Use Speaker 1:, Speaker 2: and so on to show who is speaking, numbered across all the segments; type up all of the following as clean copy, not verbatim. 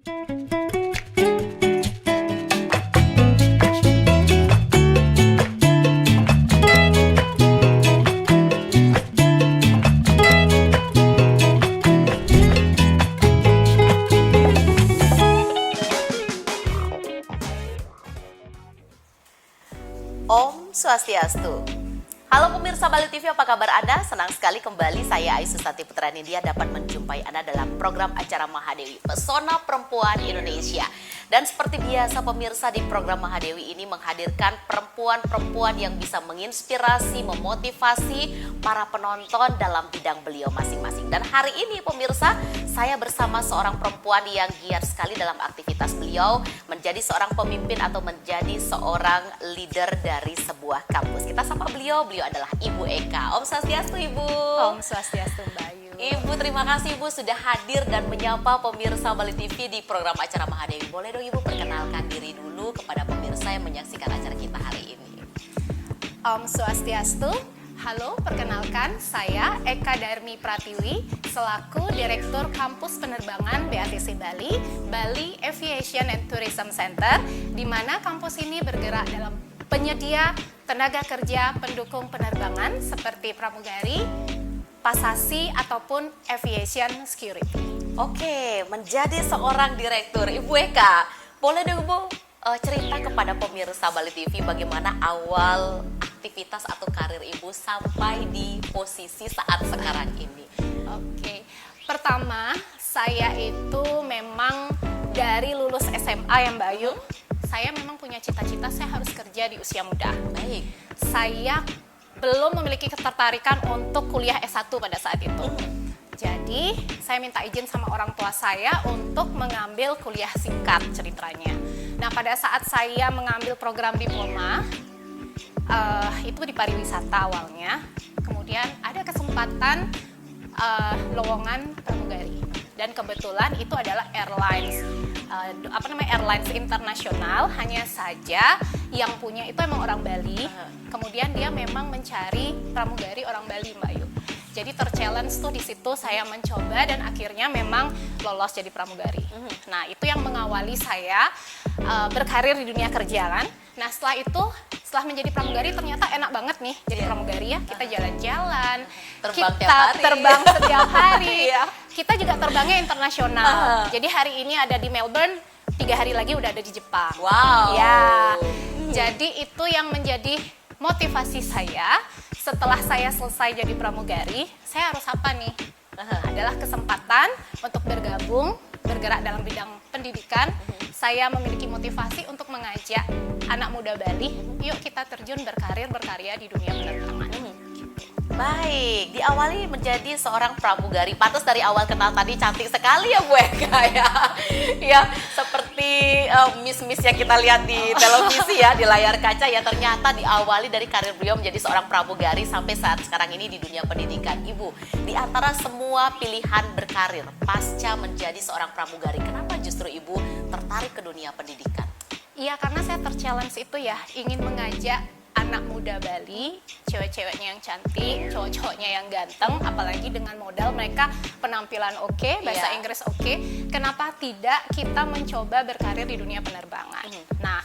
Speaker 1: Om Swastiastu. Halo pemirsa Bali TV, apa kabar Anda? Senang sekali kembali saya Aisu Sati Putra Nindya dapat menjumpai Anda dalam program acara Mahadewi, Pesona Perempuan Indonesia. Dan seperti biasa pemirsa, di program Mahadewi ini menghadirkan perempuan-perempuan yang bisa menginspirasi, memotivasi para penonton dalam bidang beliau masing-masing. Dan hari ini pemirsa, saya bersama seorang perempuan yang giat sekali dalam aktivitas beliau menjadi seorang pemimpin atau menjadi seorang leader dari sebuah kampus. Kita sapa beliau adalah Ibu Eka. Om Swastiastu Ibu.
Speaker 2: Om Swastiastu Mbak Ayu.
Speaker 1: Ibu, terima kasih Ibu sudah hadir dan menyapa pemirsa Bali TV di program acara Mahadewi. Boleh dong Ibu perkenalkan diri dulu kepada pemirsa yang menyaksikan acara kita hari ini.
Speaker 2: Om Swastiastu. Halo, perkenalkan saya Eka Darmi Pratiwi selaku Direktur Kampus Penerbangan BATC Bali, Bali Aviation and Tourism Center, di mana kampus ini bergerak dalam penyedia tenaga kerja pendukung penerbangan seperti pramugari, pasasi, ataupun aviation security.
Speaker 1: Oke, menjadi seorang direktur. Ibu Eka, boleh dong Ibu cerita kepada pemirsa Bali TV bagaimana awal aktivitas atau karir Ibu sampai di posisi saat sekarang ini?
Speaker 2: Oke, pertama saya itu memang dari lulus SMA ya Mbak Ayu, saya memang punya cita-cita saya harus kerja di usia muda.
Speaker 1: Baik.
Speaker 2: Saya belum memiliki ketertarikan untuk kuliah S1 pada saat itu. Jadi, saya minta izin sama orang tua saya untuk mengambil kuliah singkat ceritanya. Nah, pada saat saya mengambil program diploma, itu di pariwisata awalnya, kemudian ada kesempatan lowongan pramugari. Dan kebetulan itu adalah airlines internasional, hanya saja yang punya itu emang orang Bali. Kemudian dia memang mencari pramugari orang Bali, Mbak Ayu. Jadi terchallenge tuh di situ saya mencoba dan akhirnya memang lolos jadi pramugari. Nah, itu yang mengawali saya berkarir di dunia kerja kan. Nah, setelah menjadi pramugari ternyata enak banget nih jadi pramugari ya. Kita jalan-jalan, terbang setiap hari. Kita juga terbangnya internasional. Jadi hari ini ada di Melbourne, 3 hari lagi udah ada di Jepang.
Speaker 1: Wow.
Speaker 2: Ya. Jadi itu yang menjadi motivasi saya. Setelah saya selesai jadi pramugari, saya harus apa nih? Adalah kesempatan untuk bergerak dalam bidang pendidikan. Saya memiliki motivasi untuk mengajak anak muda Bali, yuk kita terjun berkarya di dunia penerbangan.
Speaker 1: Baik, diawali menjadi seorang pramugari. Pantas dari awal kenal tadi cantik sekali ya Bu Eka ya. Ya, seperti miss-miss yang kita lihat di televisi ya, di layar kaca ya. Ternyata diawali dari karir beliau menjadi seorang pramugari sampai saat sekarang ini di dunia pendidikan. Ibu, di antara semua pilihan berkarir pasca menjadi seorang pramugari, kenapa justru Ibu tertarik ke dunia pendidikan?
Speaker 2: Iya, karena saya terchallenge itu ya, ingin mengajak anak muda Bali, cewek-ceweknya yang cantik, cowok-cowoknya yang ganteng, apalagi dengan modal mereka penampilan oke, bahasa Inggris oke, kenapa tidak kita mencoba berkarir di dunia penerbangan? Nah,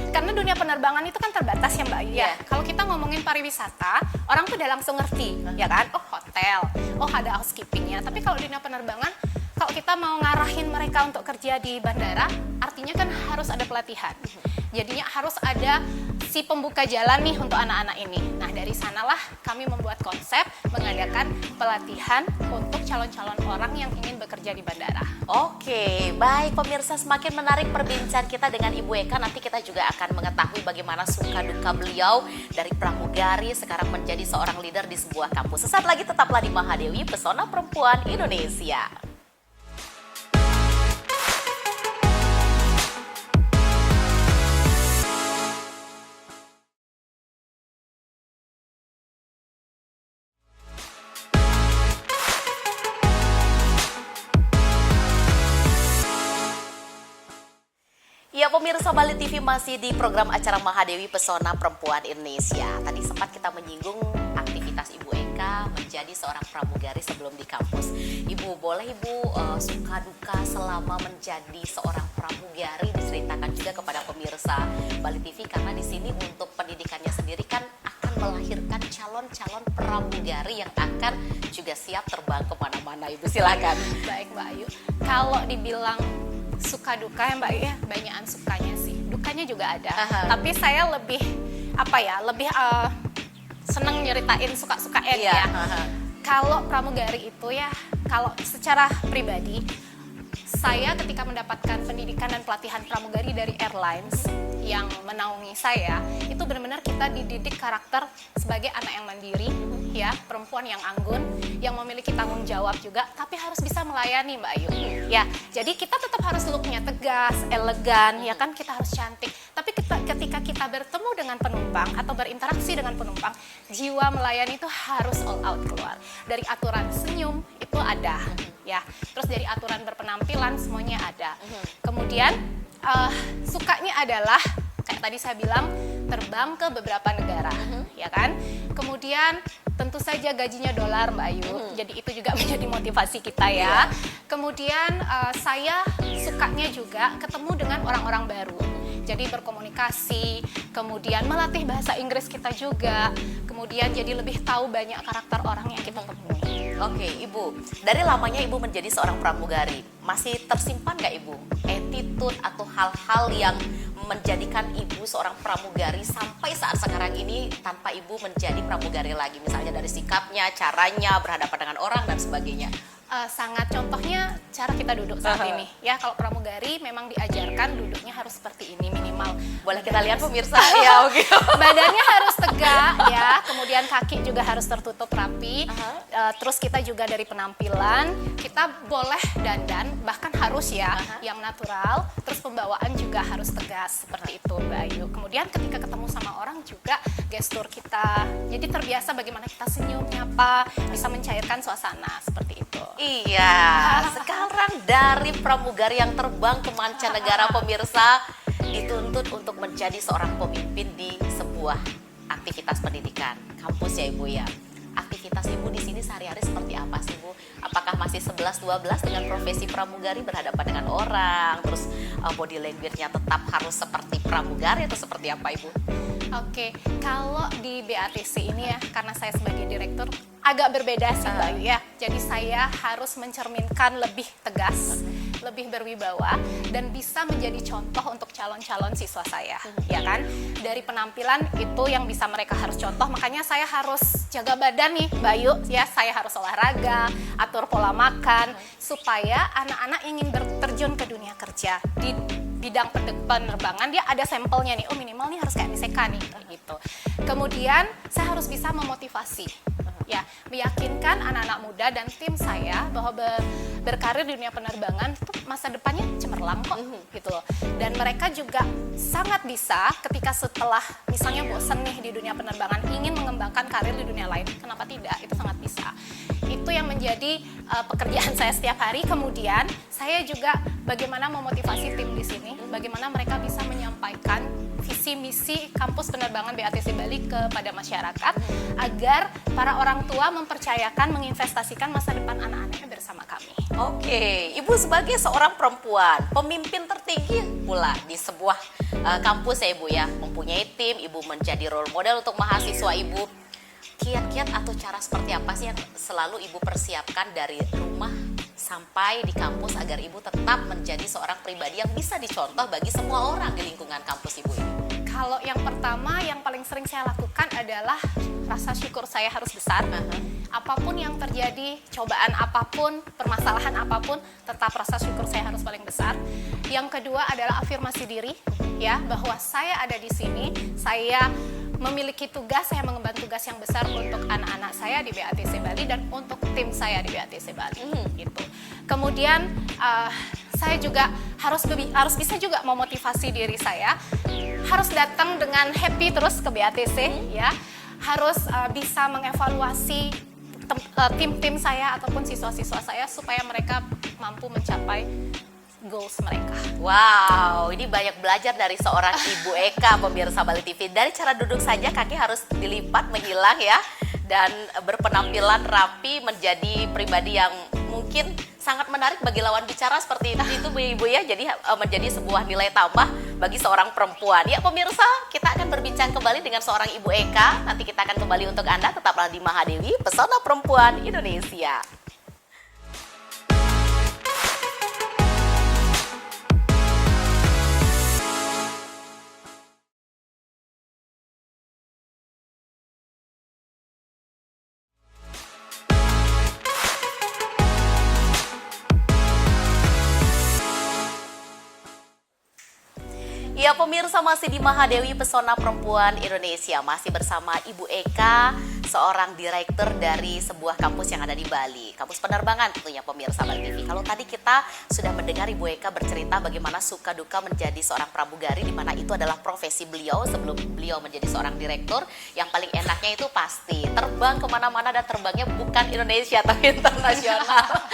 Speaker 2: karena dunia penerbangan itu kan terbatas ya Mbak Ayu ya. Kalau kita ngomongin pariwisata, orang tuh udah langsung ngerti, ya kan? Oh, hotel, oh ada housekeepingnya. Tapi kalau dunia penerbangan, kalau kita mau ngarahin mereka untuk kerja di bandara, artinya kan harus ada pelatihan. Jadinya harus ada si pembuka jalan nih untuk anak-anak ini. Nah, dari sanalah kami membuat konsep mengadakan pelatihan untuk calon-calon orang yang ingin bekerja di bandara.
Speaker 1: Oke, baik pemirsa, semakin menarik perbincangan kita dengan Ibu Eka. Nanti kita juga akan mengetahui bagaimana suka duka beliau dari pramugari sekarang menjadi seorang leader di sebuah kampus. Sesaat lagi tetaplah di Mahadewi, Pesona Perempuan Indonesia. Ya pemirsa Bali TV masih di program acara Mahadewi Pesona Perempuan Indonesia. Tadi sempat kita menyinggung aktivitas Ibu Eka menjadi seorang pramugari sebelum di kampus. Ibu, boleh Ibu suka duka selama menjadi seorang pramugari diceritakan juga kepada pemirsa Bali TV, karena di sini untuk pendidikannya sendiri kan akan melahirkan calon-calon pramugari yang akan juga siap terbang kemana-mana. Ibu silakan.
Speaker 2: Baik Mbak Ayu, kalau dibilang suka duka ya Mbak Ayu ya, banyakan sukanya sih, dukanya juga ada. Tapi saya lebih seneng nyeritain suka-sukanya ya. Kalau pramugari itu ya, kalau secara pribadi, saya ketika mendapatkan pendidikan dan pelatihan pramugari dari airlines yang menaungi saya, itu benar-benar kita dididik karakter sebagai anak yang mandiri, ya, perempuan yang anggun, yang memiliki tanggung jawab juga, tapi harus bisa melayani Mbak Ayu. Ya, jadi kita tetap harus looknya tegas, elegan, ya kan, kita harus cantik. Tapi ketika kita bertemu dengan penumpang atau berinteraksi dengan penumpang, jiwa melayani itu harus all out keluar. Dari aturan senyum itu ada, ya. Terus dari aturan berpenampilan semuanya ada. Kemudian sukanya adalah kayak tadi saya bilang, terbang ke beberapa negara, ya kan. Kemudian tentu saja gajinya dolar Mbak Ayu, jadi itu juga menjadi motivasi kita ya. Kemudian saya sukanya juga ketemu dengan orang-orang baru, jadi berkomunikasi, kemudian melatih bahasa Inggris kita juga, kemudian jadi lebih tahu banyak karakter orang yang kita temui.
Speaker 1: Oke, Ibu, dari lamanya Ibu menjadi seorang pramugari, masih tersimpan nggak Ibu attitude atau hal-hal yang menjadikan Ibu seorang pramugari sampai saat sekarang ini tanpa Ibu menjadi pramugari lagi? Misalnya dari sikapnya, caranya, berhadapan dengan orang, dan sebagainya.
Speaker 2: Sangat contohnya cara kita duduk saat ini. Ya, kalau pramugari memang diajarkan duduknya harus seperti ini minimal.
Speaker 1: Boleh kita lihat pemirsa? Ya, oke.
Speaker 2: Badannya harus tegak ya, kemudian kaki juga harus tertutup rapi. Terus kita juga dari penampilan, kita boleh dandan, bahkan harus ya, yang natural. Terus pembawaan juga harus tegas, seperti itu Mbak Ayu. Kemudian ketika ketemu sama orang juga gestur kita, jadi terbiasa bagaimana kita senyum, nyapa, bisa mencairkan suasana, seperti itu.
Speaker 1: Iya, sekarang dari pramugari yang terbang ke mancanegara pemirsa, dituntut untuk menjadi seorang pemimpin di sebuah aktivitas pendidikan kampus ya Ibu ya. Aktivitas Ibu di sini sehari-hari seperti apa sih Bu? Apakah masih 11-12 dengan profesi pramugari, berhadapan dengan orang, terus body language-nya tetap harus seperti pramugari atau seperti apa Ibu?
Speaker 2: Oke, kalau di BATC ini ya, karena saya sebagai direktur agak berbeda sih Mbak Ayu ya. Jadi saya harus mencerminkan lebih tegas, lebih berwibawa, dan bisa menjadi contoh untuk calon-calon siswa saya, ya kan? Dari penampilan itu yang bisa mereka harus contoh, makanya saya harus jaga badan nih Mbak Ayu ya, saya harus olahraga, atur pola makan, supaya anak-anak ingin terjun ke dunia kerja di bidang penerbangan, dia ada sampelnya nih, oh minimal nih harus kayak Miseka nih, gitu. Kemudian saya harus bisa memotivasi, ya, meyakinkan anak-anak muda dan tim saya bahwa berkarir di dunia penerbangan itu masa depannya cemerlang kok, gitu loh. Dan mereka juga sangat bisa ketika setelah misalnya bosan nih di dunia penerbangan, ingin mengembangkan karir di dunia lain, kenapa tidak? Itu sangat bisa. Itu yang menjadi pekerjaan saya setiap hari. Kemudian saya juga bagaimana memotivasi tim di sini, bagaimana mereka bisa menyampaikan visi misi kampus penerbangan BATC Bali kepada masyarakat, agar para orang tua mempercayakan, menginvestasikan masa depan anak-anaknya bersama kami.
Speaker 1: Oke, Ibu sebagai seorang perempuan, pemimpin tertinggi pula di sebuah kampus ya Ibu ya, mempunyai tim, Ibu menjadi role model untuk mahasiswa Ibu. Kiat-kiat atau cara seperti apa sih yang selalu Ibu persiapkan dari rumah sampai di kampus agar Ibu tetap menjadi seorang pribadi yang bisa dicontoh bagi semua orang di lingkungan kampus Ibu ini?
Speaker 2: Kalau yang pertama, yang paling sering saya lakukan adalah rasa syukur saya harus besar. Apapun yang terjadi, cobaan apapun, permasalahan apapun, tetap rasa syukur saya harus paling besar. Yang kedua adalah afirmasi diri, ya, bahwa saya ada di sini, saya memiliki tugas, saya mengemban tugas yang besar untuk anak-anak saya di BATC Bali dan untuk tim saya di BATC Bali, gitu. Kemudian saya juga harus bisa juga memotivasi diri saya, harus datang dengan happy terus ke BATC, ya, harus bisa mengevaluasi tim-tim saya ataupun siswa-siswa saya supaya mereka mampu mencapai goals mereka.
Speaker 1: Wow, ini banyak belajar dari seorang Ibu Eka pemirsa Bali TV. Dari cara duduk saja kaki harus dilipat, menghilang ya. dan berpenampilan rapi, menjadi pribadi yang mungkin sangat menarik bagi lawan bicara seperti itu Bu Ibu ya. Jadi menjadi sebuah nilai tambah bagi seorang perempuan. Ya pemirsa, kita akan berbincang kembali dengan seorang Ibu Eka. Nanti kita akan kembali untuk Anda, tetaplah di Mahadewi, Pesona Perempuan Indonesia. Ya pemirsa, masih di Mahadewi, Pesona Perempuan Indonesia. Masih bersama Ibu Eka, seorang direktur dari sebuah kampus yang ada di Bali. Kampus penerbangan tentunya pemirsa Bali TV. Kalau tadi kita sudah mendengar Ibu Eka bercerita bagaimana suka duka menjadi seorang pramugari, di mana itu adalah profesi beliau sebelum beliau menjadi seorang direktur. Yang paling enaknya itu pasti terbang kemana-mana, dan terbangnya bukan Indonesia tapi internasional.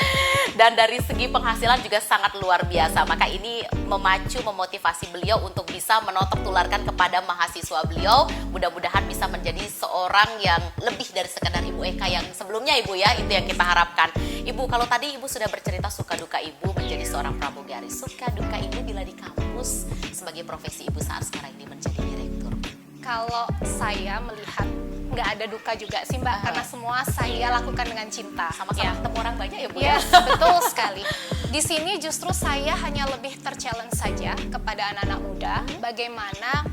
Speaker 1: Dan dari segi penghasilan juga sangat luar biasa. Maka ini memacu, memotivasi beliau untuk bisa menotok tularkan kepada mahasiswa beliau. Mudah-mudahan bisa menjadi seorang yang lebih dari sekedar Ibu Eka yang sebelumnya Ibu ya, itu yang kita harapkan. Ibu, kalau tadi Ibu sudah bercerita suka duka Ibu menjadi seorang pramugari, suka duka Ibu bila di kampus sebagai profesi Ibu saat sekarang ini menjadi direktur.
Speaker 2: Kalau saya melihat nggak ada duka juga sih Mbak, karena semua saya lakukan dengan cinta.
Speaker 1: Sama-sama ketemu orang banyak ya Bu
Speaker 2: Yes,
Speaker 1: ya?
Speaker 2: betul sekali. Di sini justru saya hanya lebih terchallenge saja kepada anak-anak muda, bagaimana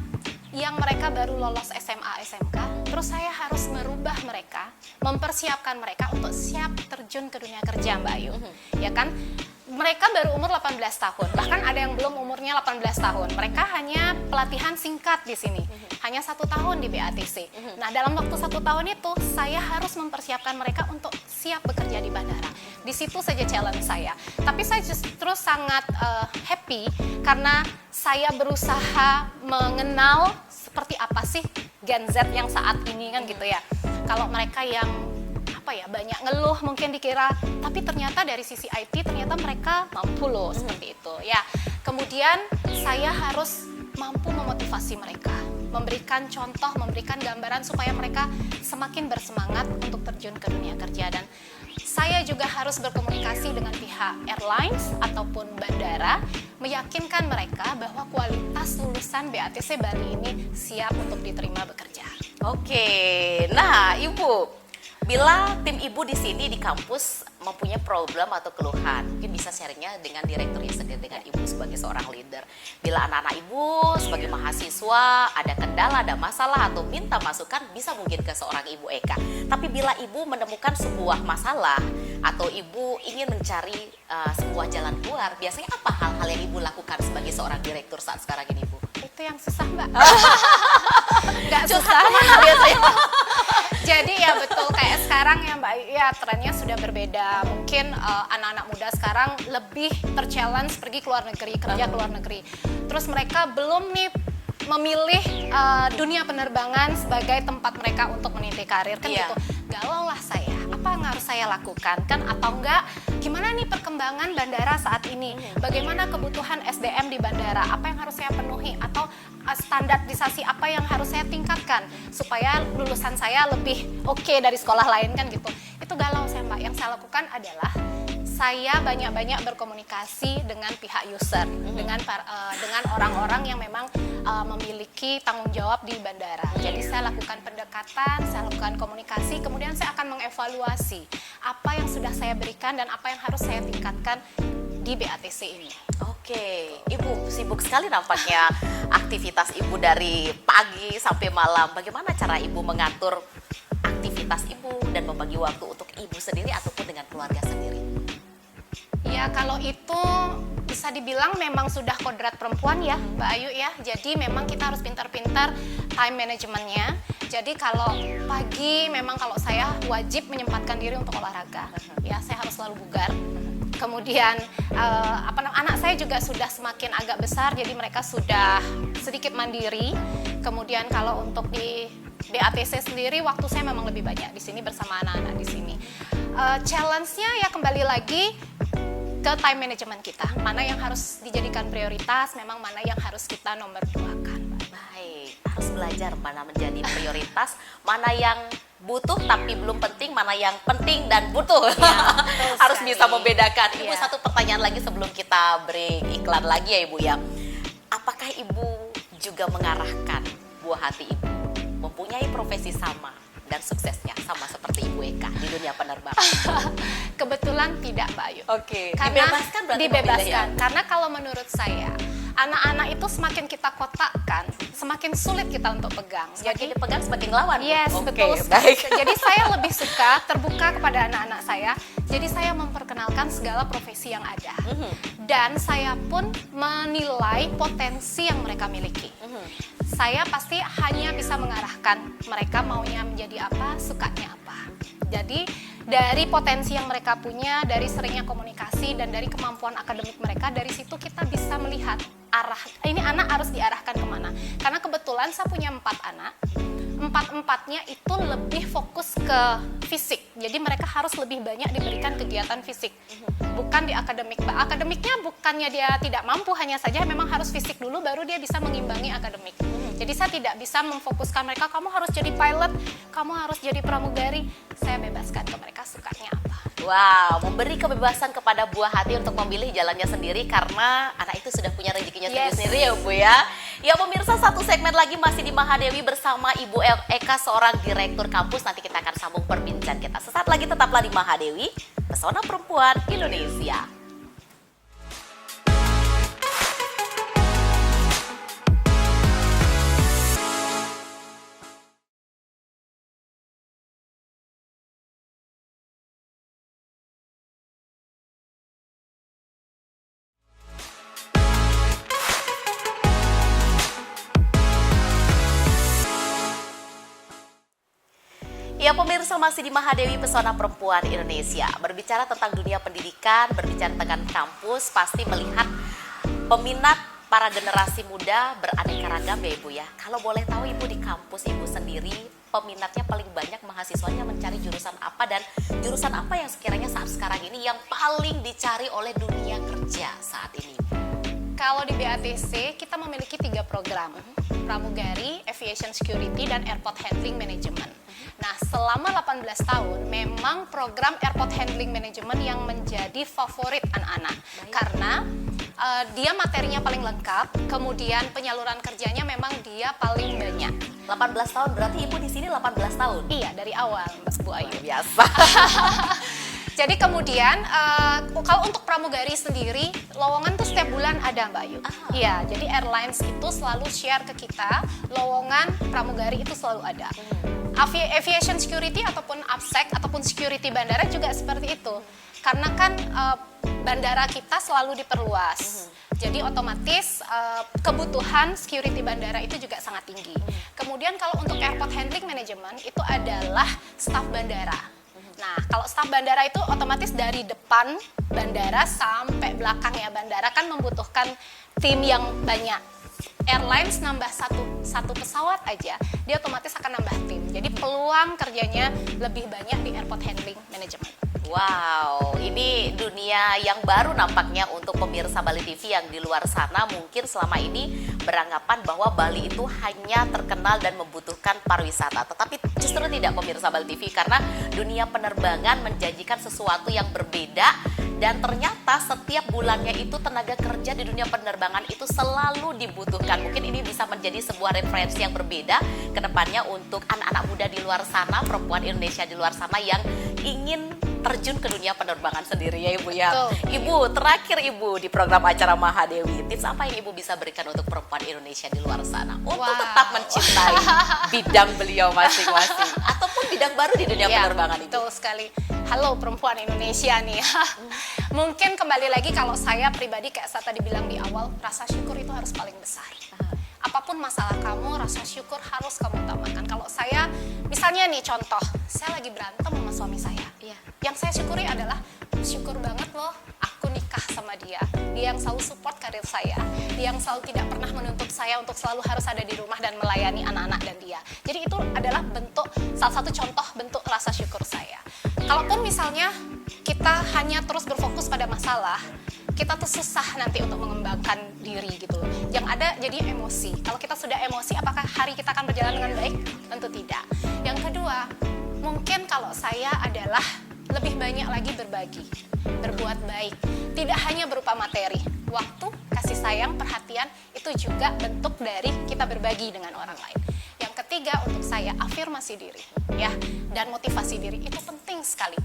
Speaker 2: yang mereka baru lolos SMA, SMK, terus saya harus merubah mereka, mempersiapkan mereka untuk siap terjun ke dunia kerja Mbak Ayu. Ya kan? Mereka baru umur 18 tahun, bahkan ada yang belum umurnya 18 tahun. Mereka hanya pelatihan singkat di sini, hanya 1 tahun di BATC. Nah, dalam waktu 1 tahun itu, saya harus mempersiapkan mereka untuk siap bekerja di bandara. Di situ saja challenge saya. Tapi saya justru sangat happy karena saya berusaha mengenal seperti apa sih Gen Z yang saat ini kan gitu ya. Kalau mereka yang banyak ngeluh mungkin dikira, tapi ternyata dari sisi IT ternyata mereka mampu loh seperti itu ya. Kemudian saya harus mampu memotivasi mereka, memberikan contoh, memberikan gambaran supaya mereka semakin bersemangat untuk terjun ke dunia kerja. Dan saya juga harus berkomunikasi dengan pihak airlines ataupun bandara, meyakinkan mereka bahwa kualitas lulusan BATC Bali ini siap untuk diterima bekerja.
Speaker 1: Oke, nah Ibu, bila tim Ibu di sini di kampus mempunyai problem atau keluhan, mungkin bisa sharingnya dengan direkturnya sendiri, dengan Ibu sebagai seorang leader. Bila anak-anak Ibu sebagai mahasiswa ada kendala, ada masalah atau minta masukan, bisa mungkin ke seorang Ibu Eka. Tapi bila Ibu menemukan sebuah masalah atau Ibu ingin mencari sebuah jalan keluar, biasanya apa hal-hal yang Ibu lakukan sebagai seorang direktur saat sekarang ini Ibu?
Speaker 2: Itu yang susah Mbak. Nggak susah
Speaker 1: biasanya.
Speaker 2: Jadi ya betul, kayak sekarang ya Mbak, ya trennya sudah berbeda. Mungkin anak-anak muda sekarang lebih terchallenge pergi ke luar negeri, kerja ke luar negeri. Terus mereka belum nih memilih dunia penerbangan sebagai tempat mereka untuk meniti karir kan gitu. Galau lah saya, apa yang harus saya lakukan kan, atau enggak gimana nih perkembangan bandara saat ini, bagaimana kebutuhan SDM di bandara, apa yang harus saya penuhi, atau standarisasi apa yang harus saya tingkatkan supaya lulusan saya lebih oke dari sekolah lain kan gitu. Itu galau saya Mbak. Yang saya lakukan adalah saya banyak-banyak berkomunikasi dengan pihak user, dengan orang-orang yang memang memiliki tanggung jawab di bandara. Jadi saya lakukan pendekatan, saya lakukan komunikasi, kemudian saya akan mengevaluasi apa yang sudah saya berikan dan apa yang harus saya tingkatkan di BATC ini.
Speaker 1: Oke, Ibu sibuk sekali nampaknya aktivitas Ibu dari pagi sampai malam. Bagaimana cara Ibu mengatur aktivitas Ibu dan membagi waktu untuk Ibu sendiri ataupun dengan keluarga sendiri?
Speaker 2: Ya kalau itu bisa dibilang memang sudah kodrat perempuan ya Mbak Ayu ya. Jadi memang kita harus pintar-pintar time managementnya. Jadi kalau pagi memang kalau saya wajib menyempatkan diri untuk olahraga. Ya saya harus selalu bugar. Kemudian anak saya juga sudah semakin agak besar, jadi mereka sudah sedikit mandiri. Kemudian kalau untuk di BATC sendiri waktu saya memang lebih banyak di sini bersama anak-anak di sini. Challenge-nya ya kembali lagi ke time management kita, mana yang harus dijadikan prioritas, memang mana yang harus kita nomor 2-kan.
Speaker 1: Baik, harus belajar mana menjadi prioritas, mana yang butuh tapi belum penting, mana yang penting dan butuh.
Speaker 2: betul
Speaker 1: Harus
Speaker 2: sekali.
Speaker 1: bisa membedakan. Ibu,
Speaker 2: Iya.
Speaker 1: satu pertanyaan lagi sebelum kita break iklan lagi ya Ibu ya. Apakah Ibu juga mengarahkan buah hati Ibu mempunyai profesi sama dan suksesnya sama seperti Ibu Eka di dunia penerbangan?
Speaker 2: Kebetulan tidak, Mbak Ayu.
Speaker 1: Oke,
Speaker 2: Karena
Speaker 1: dibebaskan berarti
Speaker 2: dibebaskan.
Speaker 1: memilih ya?
Speaker 2: Karena kalau menurut saya, anak-anak itu semakin kita kotakkan, semakin sulit kita untuk pegang.
Speaker 1: Semakin dipegang semakin ngelawan. Bu?
Speaker 2: Yes,
Speaker 1: Oke,
Speaker 2: betul sekali.
Speaker 1: baik.
Speaker 2: Jadi saya lebih suka terbuka kepada anak-anak saya. Jadi saya memperkenalkan segala profesi yang ada. Dan saya pun menilai potensi yang mereka miliki. Saya pasti hanya bisa mengarahkan mereka maunya menjadi apa, sukanya apa. Jadi dari potensi yang mereka punya, dari seringnya komunikasi dan dari kemampuan akademik mereka, dari situ kita bisa melihat arah ini anak harus diarahkan kemana. Karena kebetulan saya punya 4 anak, empat-empatnya itu lebih fokus ke fisik. Jadi mereka harus lebih banyak diberikan kegiatan fisik, bukan di akademik. Akademiknya bukannya dia tidak mampu, hanya saja memang harus fisik dulu baru dia bisa mengimbangi akademik. Jadi saya tidak bisa memfokuskan mereka, kamu harus jadi pilot, kamu harus jadi pramugari. Saya bebaskan ke mereka sukanya apa.
Speaker 1: Wow, memberi kebebasan kepada buah hati untuk memilih jalannya sendiri karena anak itu sudah punya rezekinya
Speaker 2: Yes.
Speaker 1: sendiri ya Bu ya. Ya pemirsa, satu segmen lagi masih di Mahadewi bersama Ibu Eka, seorang direktur kampus. Nanti kita akan sambung perbincangan kita. Sesaat lagi tetaplah di Mahadewi, Pesona Perempuan Indonesia. Ya pemirsa, masih di Mahadewi Pesona Perempuan Indonesia. Berbicara tentang dunia pendidikan, berbicara tentang kampus, pasti melihat peminat para generasi muda beraneka ragam ya Ibu ya. Kalau boleh tahu Ibu di kampus Ibu sendiri, peminatnya paling banyak mahasiswanya mencari jurusan apa dan jurusan apa yang sekiranya saat sekarang ini yang paling dicari oleh dunia kerja saat ini?
Speaker 2: Kalau di BATC kita memiliki 3 program, pramugari, aviation security, dan airport handling management. Nah, selama 18 tahun memang program airport handling management yang menjadi favorit anak-anak. Karena dia materinya paling lengkap, kemudian penyaluran kerjanya memang dia paling banyak.
Speaker 1: 18 tahun berarti Ibu di sini 18 tahun?
Speaker 2: Iya, dari awal Mbak Bu Ayu.
Speaker 1: Biasa.
Speaker 2: Jadi kemudian kalau untuk pramugari sendiri, lowongan tuh setiap bulan ada Mbak Ayu. Iya, jadi airlines itu selalu share ke kita, lowongan pramugari itu selalu ada. Aviation security ataupun APSEC ataupun security bandara juga seperti itu. Karena kan bandara kita selalu diperluas. Jadi otomatis kebutuhan security bandara itu juga sangat tinggi. Kemudian kalau untuk airport handling management itu adalah staf bandara. Nah, kalau staf bandara itu otomatis dari depan bandara sampai belakangnya bandara kan membutuhkan tim yang banyak. Airlines nambah satu pesawat aja, dia otomatis akan nambah tim. Jadi peluang kerjanya lebih banyak di airport handling management.
Speaker 1: Wow, ini dunia yang baru nampaknya untuk pemirsa Bali TV yang di luar sana mungkin selama ini beranggapan bahwa Bali itu hanya terkenal dan membutuhkan pariwisata. Tetapi justru tidak pemirsa Bali TV, karena dunia penerbangan menjanjikan sesuatu yang berbeda dan ternyata setiap bulannya itu tenaga kerja di dunia penerbangan itu selalu dibutuhkan. Mungkin ini bisa menjadi sebuah referensi yang berbeda ke depannya untuk anak-anak muda di luar sana, perempuan Indonesia di luar sana yang ingin terjun ke dunia penerbangan sendiri ya Ibu ya.
Speaker 2: Betul.
Speaker 1: Ibu, terakhir Ibu di program acara Mahadewi, tips apa yang Ibu bisa berikan untuk perempuan Indonesia di luar sana untuk tetap mencintai bidang beliau masing-masing ataupun bidang baru di dunia penerbangan Ibu?
Speaker 2: Betul sekali. Halo perempuan Indonesia nih. Mungkin kembali lagi kalau saya pribadi kayak saya tadi bilang di awal, rasa syukur itu harus paling besar. Apapun masalah kamu, rasa syukur harus kamu utamakan. Kalau saya, misalnya nih contoh, saya lagi berantem sama suami saya. Yang saya syukuri adalah, syukur banget loh aku nikah sama dia. Dia yang selalu support karir saya. Dia yang selalu tidak pernah menuntut saya untuk selalu harus ada di rumah dan melayani anak-anak dan dia. Jadi itu adalah bentuk, salah satu contoh bentuk rasa syukur saya. Kalaupun misalnya kita hanya terus berfokus pada masalah, kita tuh susah nanti untuk mengembangkan diri gitu. Yang ada jadi emosi. Kalau kita sudah emosi, apakah hari kita akan berjalan dengan baik? Tentu tidak. Yang kedua, Mungkin kalau saya adalah lebih banyak lagi berbagi, berbuat baik. Tidak hanya berupa materi, waktu, kasih sayang, perhatian, itu juga bentuk dari kita berbagi dengan orang lain. Yang ketiga, untuk saya afirmasi diri, ya, dan motivasi diri itu penting sekali.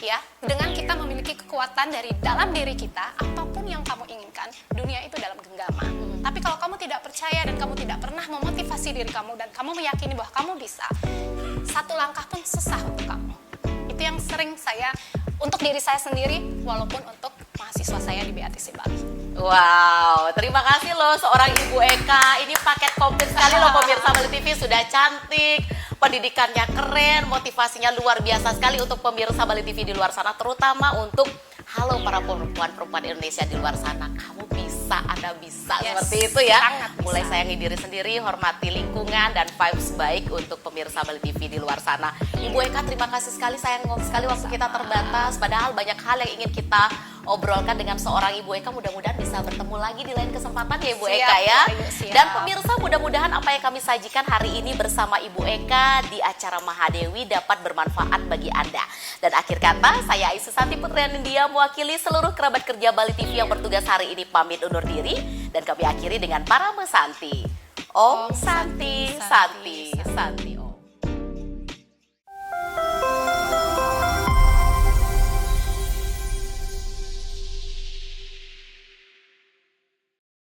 Speaker 2: Ya, dengan kita memiliki kekuatan dari dalam diri kita, apapun yang kamu inginkan, dunia itu dalam genggaman. Tapi kalau kamu tidak percaya dan kamu tidak pernah memotivasi diri kamu dan kamu meyakini bahwa kamu bisa, satu langkah pun susah untuk kamu. Itu yang sering saya, untuk diri saya sendiri, walaupun untuk mahasiswa saya di BATC Bali.
Speaker 1: Wow, terima kasih loh seorang Ibu Eka. Ini paket komplit sekali loh pemirsa Bali TV, sudah cantik, pendidikannya keren, motivasinya luar biasa sekali untuk pemirsa Bali TV di luar sana, terutama untuk halo para perempuan-perempuan Indonesia di luar sana. Kamu bisa, Anda bisa, seperti itu ya. Mulai sayangi diri sendiri, hormati lingkungan, dan vibes baik untuk pemirsa Bali TV di luar sana. Ibu Eka, terima kasih sekali, sayang sekali waktu kita terbatas. Padahal banyak hal yang ingin kita obrolkan dengan seorang Ibu Eka. Mudah-mudahan bisa bertemu lagi di lain kesempatan ya Ibu Eka ya.
Speaker 2: Siap.
Speaker 1: Dan pemirsa, mudah-mudahan apa yang kami sajikan hari ini bersama Ibu Eka di acara Mahadewi dapat bermanfaat bagi Anda. Dan akhir kata, saya Aisyah Putriani India mewakili seluruh kerabat kerja Bali TV yang bertugas hari ini pamit undur diri, dan kami akhiri dengan para mesanti. Om Santi, Santi, Santi.